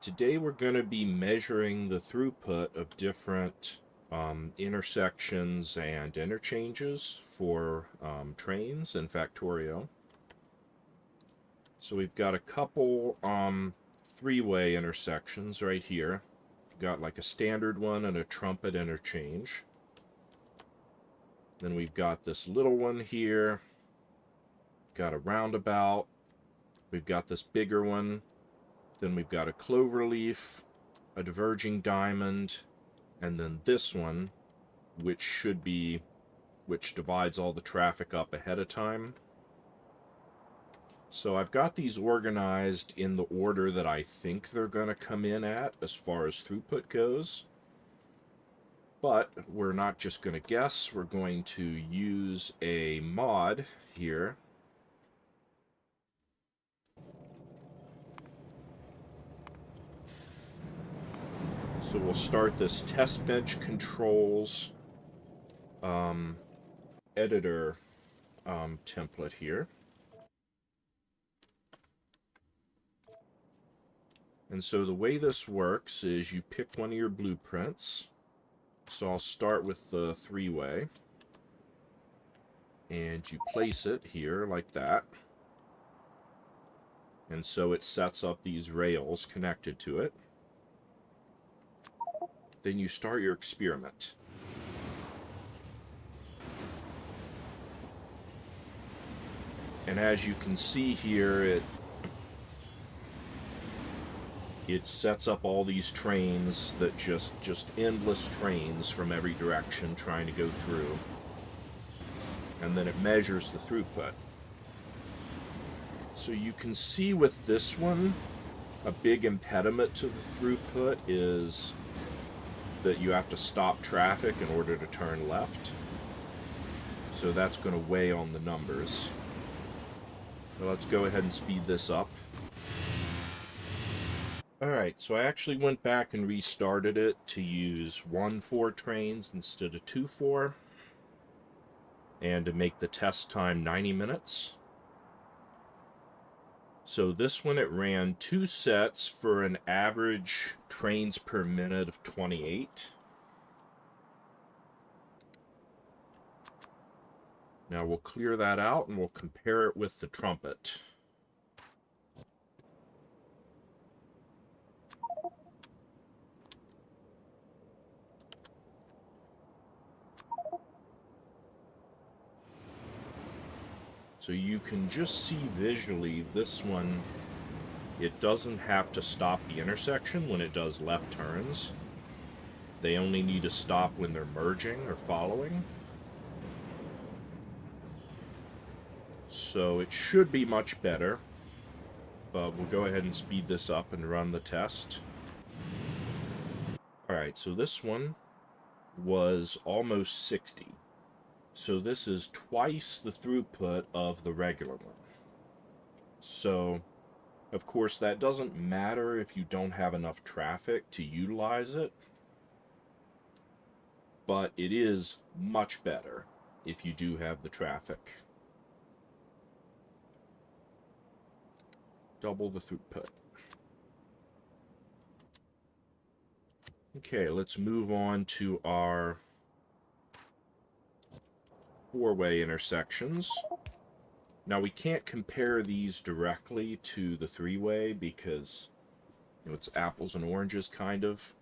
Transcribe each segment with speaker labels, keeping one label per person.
Speaker 1: Today we're going to be measuring the throughput of different intersections and interchanges for trains in Factorio. So we've got a couple three-way intersections right here. We've got like a standard one and a Trumpet interchange. Then we've got this little one here. Got a Roundabout. We've got this bigger one. Then we've got a Cloverleaf, a Diverging diamond, and then this one, which divides all the traffic up ahead of time. So I've got these organized in the order that I think they're going to come in at as far as throughput goes. But we're not just going to guess, we're going to use a mod here. So we'll start this Testbench Controls editor template here. And so the way this works is you pick one of your blueprints. So I'll start with the three-way. And you place it here like that. And so it sets up these rails connected to it. Then you start your experiment. And as you can see here, it sets up all these trains that just endless trains from every direction trying to go through. And then it measures the throughput. So you can see with this one, a big impediment to the throughput is that you have to stop traffic in order to turn left. So that's going to weigh on the numbers. So let's go ahead and speed this up. Alright, so I actually went back and restarted it to use 1-4 trains instead of 2-4. And to make the test time 90 minutes. So this one, it ran 2 sets for an average trains per minute of 28. Now we'll clear that out and we'll compare it with the Trumpet. So you can just see visually this one, it doesn't have to stop the intersection when it does left turns. They only need to stop when they're merging or following. So it should be much better, but we'll go ahead and speed this up and run the test. Alright, so this one was almost 60. So this is twice the throughput of the regular one. So, of course, that doesn't matter if you don't have enough traffic to utilize it, but it is much better if you do have the traffic. Double the throughput. Okay, let's move on to our 4-way intersections. Now we can't compare these directly to the 3-way because it's apples and oranges kind of.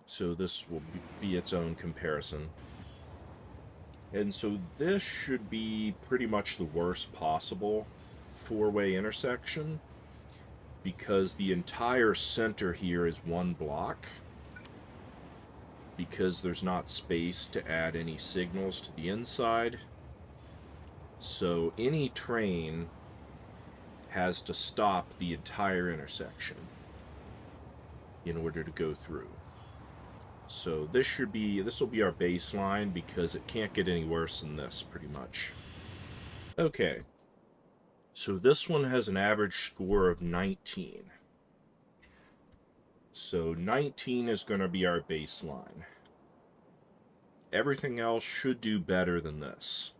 Speaker 1: So this will be its own comparison. And so this should be pretty much the worst possible 4-way intersection because the entire center here is one block. Because there's not space to add any signals to the inside. So any train has to stop the entire intersection in order to go through. So this will be our baseline because it can't get any worse than this pretty much. Okay. So this one has an average score of 19. So 19 is going to be our baseline. Everything else should do better than this.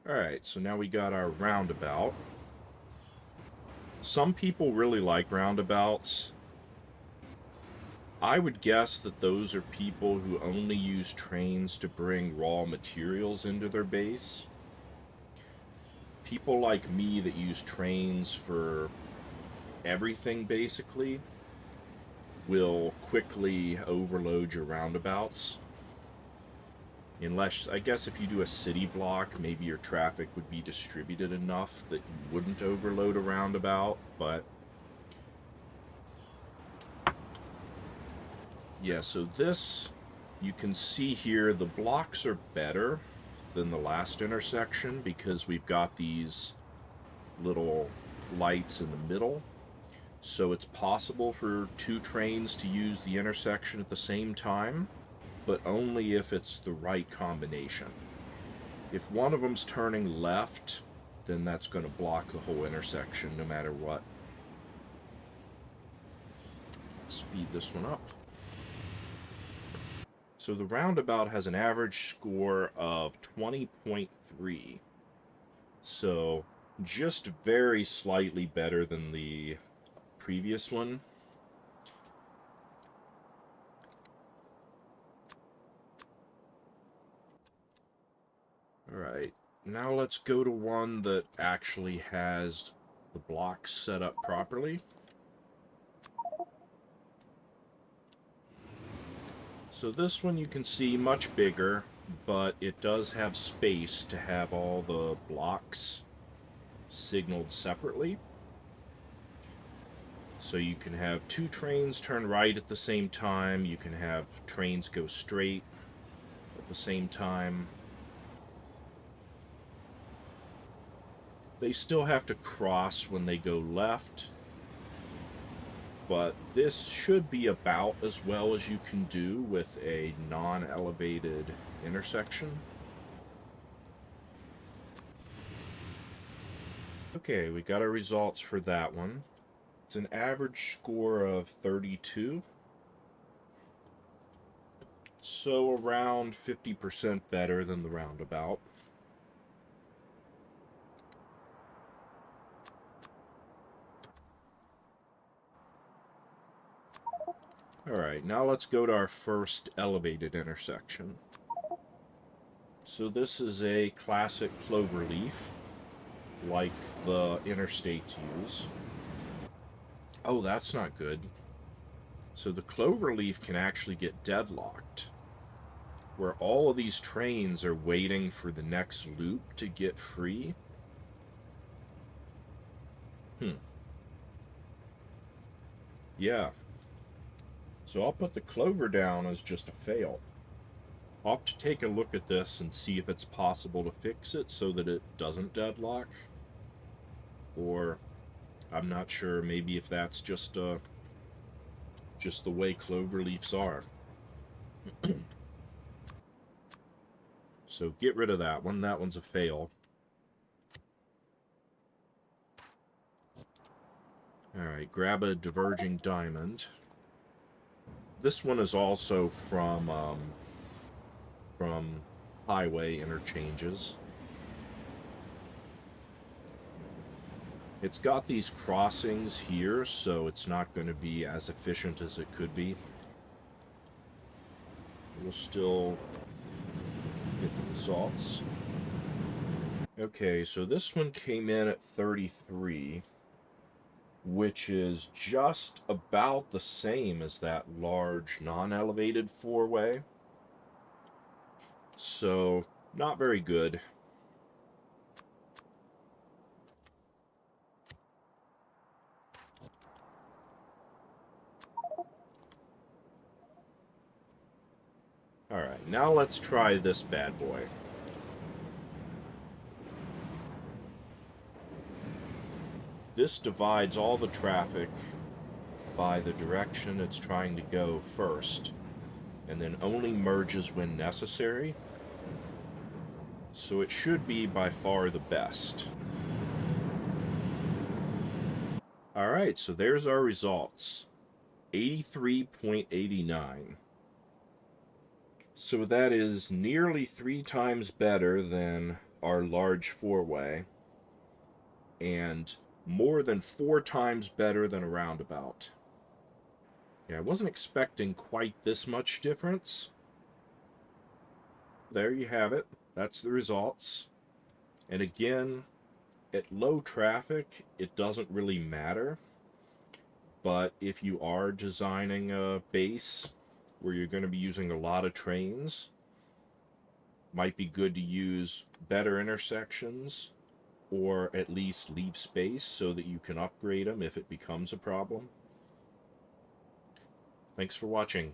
Speaker 1: Alright, so now we got our roundabout. Some people really like roundabouts. I would guess that those are people who only use trains to bring raw materials into their base. People like me that use trains for everything, basically, will quickly overload your roundabouts. Unless, I guess if you do a city block, maybe your traffic would be distributed enough that you wouldn't overload a roundabout, but yeah, so this, you can see here, the blocks are better than the last intersection because we've got these little lights in the middle. So it's possible for two trains to use the intersection at the same time, but only if it's the right combination. If one of them's turning left, then that's going to block the whole intersection no matter what. Let's speed this one up. So the roundabout has an average score of 20.3. So just very slightly better than the previous one. Alright, now let's go to one that actually has the blocks set up properly. So this one you can see much bigger, but it does have space to have all the blocks signaled separately. So you can have two trains turn right at the same time, you can have trains go straight at the same time. They still have to cross when they go left, but this should be about as well as you can do with a non-elevated intersection. Okay, we got our results for that one. It's an average score of 32. So around 50% better than the roundabout. Alright, now let's go to our first elevated intersection. So this is a classic Cloverleaf, like the interstates use. Oh, that's not good. So the Cloverleaf can actually get deadlocked, where all of these trains are waiting for the next loop to get free. Yeah. So I'll put the Clover down as just a fail. I'll have to take a look at this and see if it's possible to fix it so that it doesn't deadlock. Or, I'm not sure, maybe if that's just the way Cloverleafs are. So get rid of that one. That one's a fail. Alright, grab a Diverging diamond. This one is also from highway interchanges. It's got these crossings here, so it's not going to be as efficient as it could be. We'll still get the results. Okay, so this one came in at 33, which is just about the same as that large non-elevated four-way. So, not very good. Alright, now let's try this bad boy. This divides all the traffic by the direction it's trying to go first, and then only merges when necessary. So it should be by far the best. Alright, so there's our results. 83.89. So that is nearly 3 times better than our large four-way, and more than 4 times better than a roundabout. Yeah, I wasn't expecting quite this much difference. There you have it. That's the results. And again, at low traffic, it doesn't really matter. But if you are designing a base where you're going to be using a lot of trains, might be good to use better intersections, or at least leave space so that you can upgrade them if it becomes a problem. Thanks for watching.